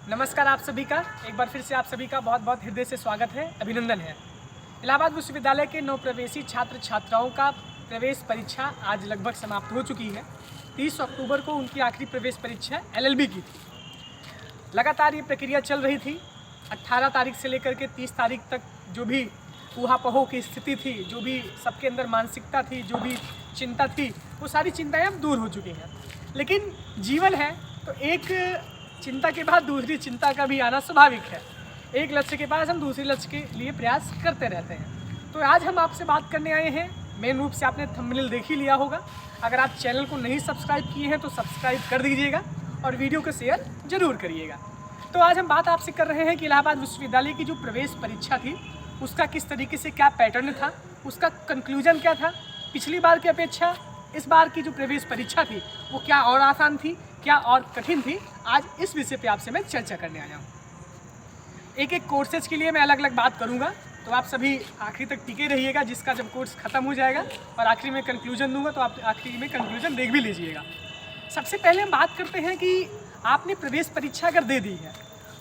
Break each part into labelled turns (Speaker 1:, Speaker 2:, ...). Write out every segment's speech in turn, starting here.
Speaker 1: नमस्कार आप सभी का एक बार फिर से आप सभी का बहुत बहुत हृदय से स्वागत है, अभिनंदन है। इलाहाबाद विश्वविद्यालय के नवप्रवेशी छात्र छात्राओं का प्रवेश परीक्षा आज लगभग समाप्त हो चुकी है। 30 अक्टूबर को उनकी आखिरी प्रवेश परीक्षा LLB की थी। लगातार ये प्रक्रिया चल रही थी। 18 तारीख से लेकर के 30 तारीख तक जो भी ऊहापोह की स्थिति थी, जो भी सबके अंदर मानसिकता थी, जो भी चिंता थी, वो सारी चिंताएं अब दूर हो चुकी हैं। लेकिन जीवन है तो एक चिंता के बाद दूसरी चिंता का भी आना स्वाभाविक है। एक लक्ष्य के पास हम दूसरे लक्ष्य के लिए प्रयास करते रहते हैं। तो आज हम आपसे बात करने आए हैं, मेन रूप से आपने थंबनेल देख ही लिया होगा। अगर आप चैनल को नहीं सब्सक्राइब किए हैं तो सब्सक्राइब कर दीजिएगा और वीडियो को शेयर जरूर करिएगा। तो आज हम बात आपसे कर रहे हैं कि इलाहाबाद विश्वविद्यालय की जो प्रवेश परीक्षा थी उसका किस तरीके से क्या पैटर्न था, उसका कंक्लूजन क्या था, पिछली बार की अपेक्षा इस बार की जो प्रवेश परीक्षा थी वो क्या और आसान थी, क्या और कठिन थी। आज इस विषय पे आपसे मैं चर्चा करने आया हूँ। एक एक कोर्सेज के लिए मैं अलग अलग बात करूँगा, तो आप सभी आखिरी तक टिके रहिएगा। जिसका जब कोर्स ख़त्म हो जाएगा और आखिरी में कंक्लूजन दूंगा तो आप आखिरी में कंक्लूजन देख भी लीजिएगा। सबसे पहले हम बात करते हैं कि आपने प्रवेश परीक्षा अगर दे दी है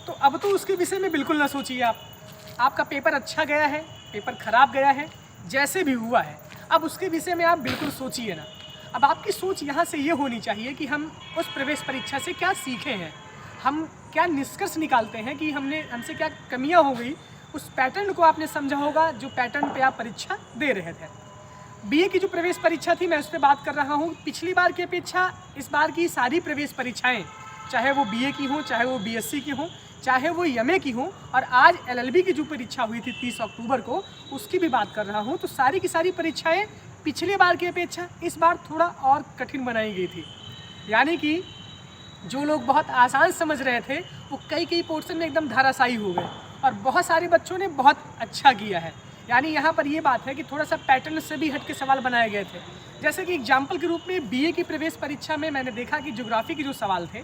Speaker 1: तो अब तो उसके विषय में बिल्कुल ना सोचिए। आपका पेपर अच्छा गया है, पेपर ख़राब गया है, जैसे भी हुआ है, अब उसके विषय में आप बिल्कुल सोचिए ना। अब आपकी सोच यहाँ से ये होनी चाहिए कि हम उस प्रवेश परीक्षा से क्या सीखे हैं, हम क्या निष्कर्ष निकालते हैं कि हमसे क्या कमियाँ हो गई। उस पैटर्न को आपने समझा होगा जो पैटर्न पे आप परीक्षा दे रहे थे। BA की जो प्रवेश परीक्षा थी मैं उस पर बात कर रहा हूँ। पिछली बार की अपेक्षा इस बार की सारी प्रवेश परीक्षाएँ, चाहे वो BA की हों, चाहे वो BSc की हों, चाहे वो MA की हों, और आज LLB की जो परीक्षा हुई थी 30 अक्टूबर को, उसकी भी बात कर रहा हूँ, तो सारी की सारी परीक्षाएँ पिछले बार की अपेक्षा इस बार थोड़ा और कठिन बनाई गई थी। यानी कि जो लोग बहुत आसान समझ रहे थे वो कई पोर्शन में एकदम धराशायी हो गए और बहुत सारे बच्चों ने बहुत अच्छा किया है। यानी यहाँ पर ये बात है कि थोड़ा सा पैटर्न से भी हट के सवाल बनाए गए थे। जैसे कि एग्जाम्पल के रूप में BA की प्रवेश परीक्षा में मैंने देखा कि ज्योग्राफी के जो सवाल थे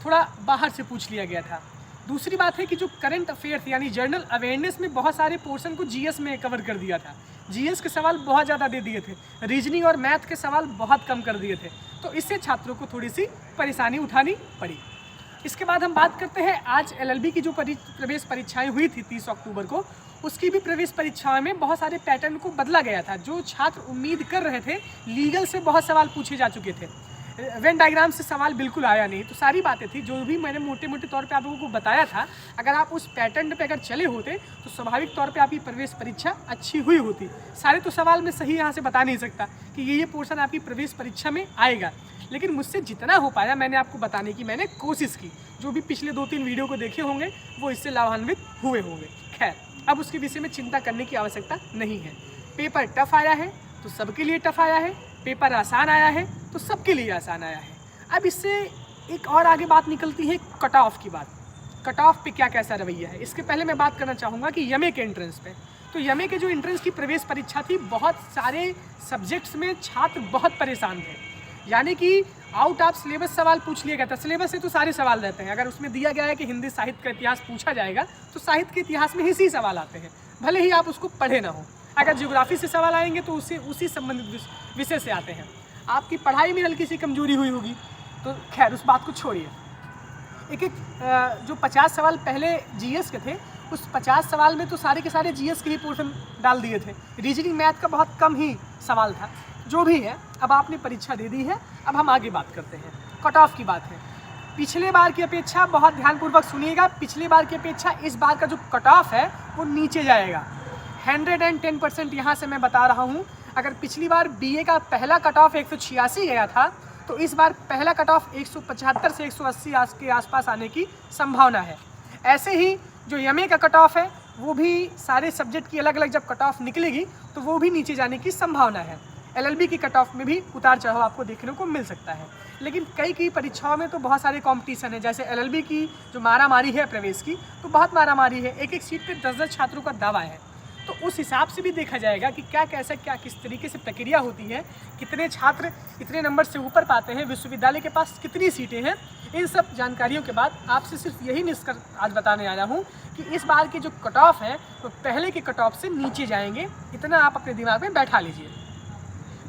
Speaker 1: थोड़ा बाहर से पूछ लिया गया था। दूसरी बात है कि जो करंट अफेयर थे यानी जनरल अवेयरनेस में बहुत सारे पोर्शन को GS में कवर कर दिया था। GS के सवाल बहुत ज़्यादा दे दिए थे, रीजनिंग और मैथ के सवाल बहुत कम कर दिए थे, तो इससे छात्रों को थोड़ी सी परेशानी उठानी पड़ी। इसके बाद हम बात करते हैं आज LLB की जो प्रवेश परीक्षाएं हुई थी 30 अक्टूबर को, उसकी भी प्रवेश परीक्षाओं में बहुत सारे पैटर्न को बदला गया था। जो छात्र उम्मीद कर रहे थे, लीगल से बहुत सवाल पूछे जा चुके थे, वेन डायग्राम से सवाल बिल्कुल आया नहीं, तो सारी बातें थी जो भी मैंने मोटे मोटे तौर पे आप लोगों को बताया था। अगर आप उस पैटर्न पे अगर चले होते तो स्वाभाविक तौर पे आपकी प्रवेश परीक्षा अच्छी हुई होती। सारे तो सवाल मैं सही यहाँ से बता नहीं सकता कि ये पोर्शन आपकी प्रवेश परीक्षा में आएगा, लेकिन मुझसे जितना हो पाया मैंने आपको बताने की मैंने कोशिश की। जो भी पिछले 2-3 वीडियो को देखे होंगे वो इससे लाभान्वित हुए होंगे। खैर, अब उसके विषय में चिंता करने की आवश्यकता नहीं है। पेपर टफ आया है तो सबके लिए टफ आया है, पेपर आसान आया है तो सबके लिए आसान आया है। अब इससे एक और आगे बात निकलती है कट ऑफ की बात। कट ऑफ पे क्या कैसा रवैया है, इसके पहले मैं बात करना चाहूँगा कि MA के एंट्रेंस पे। तो MA के जो एंट्रेंस की प्रवेश परीक्षा थी, बहुत सारे सब्जेक्ट्स में छात्र बहुत परेशान थे। यानी कि आउट ऑफ सिलेबस सवाल पूछ लिया गया था। सिलेबस से तो सारे सवाल रहते हैं। अगर उसमें दिया गया है कि हिंदी साहित्य का इतिहास पूछा जाएगा तो साहित्य के इतिहास में इसी सवाल आते हैं, भले ही आप उसको पढ़े ना हो। अगर ज्योग्राफी से सवाल आएंगे तो उसी संबंधित विषय से आते हैं। आपकी पढ़ाई में हल्की सी कमजोरी हुई होगी तो खैर उस बात को छोड़िए। एक जो 50 सवाल पहले GS के थे, उस 50 सवाल में तो सारे के सारे GS के ही पोर्शन डाल दिए थे। रीजनिंग मैथ का बहुत कम ही सवाल था। जो भी है, अब आपने परीक्षा दे दी है, अब हम आगे बात करते हैं। कट ऑफ की बात है। पिछले बार की अपेक्षा, बहुत ध्यानपूर्वक सुनिएगा, पिछले बार की अपेक्षा इस बार का जो कट ऑफ है वो नीचे जाएगा। 110% यहाँ से मैं बता रहा हूँ। अगर पिछली बार BA का पहला कट ऑफ 186 गया था तो इस बार पहला कट ऑफ 175 से 180 के आसपास आने की संभावना है। ऐसे ही जो MA का कट ऑफ है वो भी सारे सब्जेक्ट की अलग अलग जब कट ऑफ निकलेगी तो वो भी नीचे जाने की संभावना है। LLB की कट ऑफ में भी उतार चढ़ाव आपको देखने को मिल सकता है। लेकिन कई परीक्षाओं में तो बहुत सारे कंपटीशन है। जैसे LLB की जो मारामारी है प्रवेश की, तो बहुत मारामारी है। एक सीट पे 10-10 छात्रों का दावा है। तो उस हिसाब से भी देखा जाएगा कि क्या किस तरीके से प्रक्रिया होती है, कितने छात्र इतने नंबर से ऊपर पाते हैं, विश्वविद्यालय के पास कितनी सीटें हैं। इन सब जानकारियों के बाद आपसे सिर्फ यही निष्कर्ष आज बताने आया हूँ कि इस बार के जो कट ऑफ है वो पहले के कट ऑफ से नीचे जाएंगे। इतना आप अपने दिमाग में बैठा लीजिए।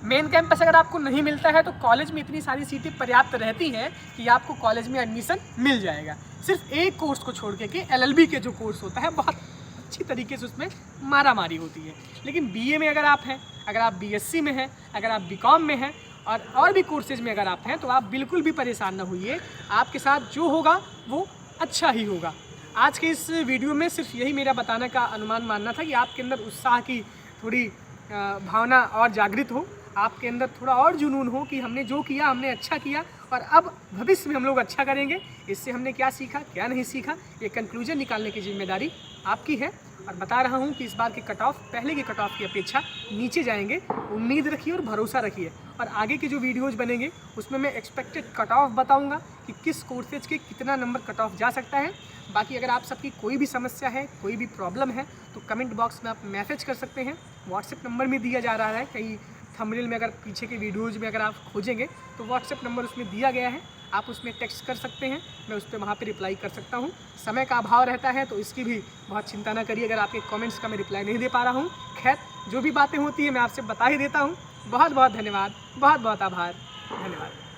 Speaker 1: मेन कैंपस अगर आपको नहीं मिलता है तो कॉलेज में इतनी सारी सीटें पर्याप्त रहती हैं कि आपको कॉलेज में एडमिशन मिल जाएगा। सिर्फ एक कोर्स को छोड़ के LLB के जो कोर्स होता है बहुत अच्छी तरीके से उसमें मारामारी होती है। लेकिन BA में अगर आप हैं, अगर आप BSc में हैं, अगर आप BCom में हैं और भी कोर्सेज में अगर आप हैं तो आप बिल्कुल भी परेशान ना होइए। आपके साथ जो होगा वो अच्छा ही होगा। आज के इस वीडियो में सिर्फ यही मेरा बताने का अनुमान मानना था कि आपके अंदर उत्साह की थोड़ी भावना और जागृत हो, आपके अंदर थोड़ा और जुनून हो कि हमने जो किया हमने अच्छा किया और अब भविष्य में हम लोग अच्छा करेंगे। इससे हमने क्या सीखा क्या नहीं सीखा, ये कंक्लूजन निकालने की जिम्मेदारी आपकी है। और बता रहा हूँ कि इस बार के कट ऑफ पहले के कट ऑफ की अपेक्षा नीचे जाएंगे। उम्मीद रखिए और भरोसा रखिए। और आगे के जो वीडियोज़ बनेंगे उसमें मैं एक्सपेक्टेड कट ऑफ बताऊँगा कि किस कोर्सेज के कितना नंबर कट ऑफ जा सकता है। बाकी अगर आप सबकी कोई भी समस्या है, कोई भी प्रॉब्लम है तो कमेंट बॉक्स में आप मैसेज कर सकते हैं। व्हाट्सएप नंबर भी दिया जा रहा है, कहीं थंबनेल में अगर पीछे के वीडियोज़ में अगर आप खोजेंगे तो व्हाट्सएप नंबर उसमें दिया गया है, आप उसमें टेक्स्ट कर सकते हैं, मैं उस पर वहाँ पे रिप्लाई कर सकता हूँ। समय का अभाव रहता है तो इसकी भी बहुत चिंता ना करिए अगर आपके कमेंट्स का मैं रिप्लाई नहीं दे पा रहा हूँ। खैर, जो भी बातें होती हैं मैं आपसे बता ही देता हूँ। बहुत बहुत धन्यवाद, बहुत बहुत आभार, धन्यवाद।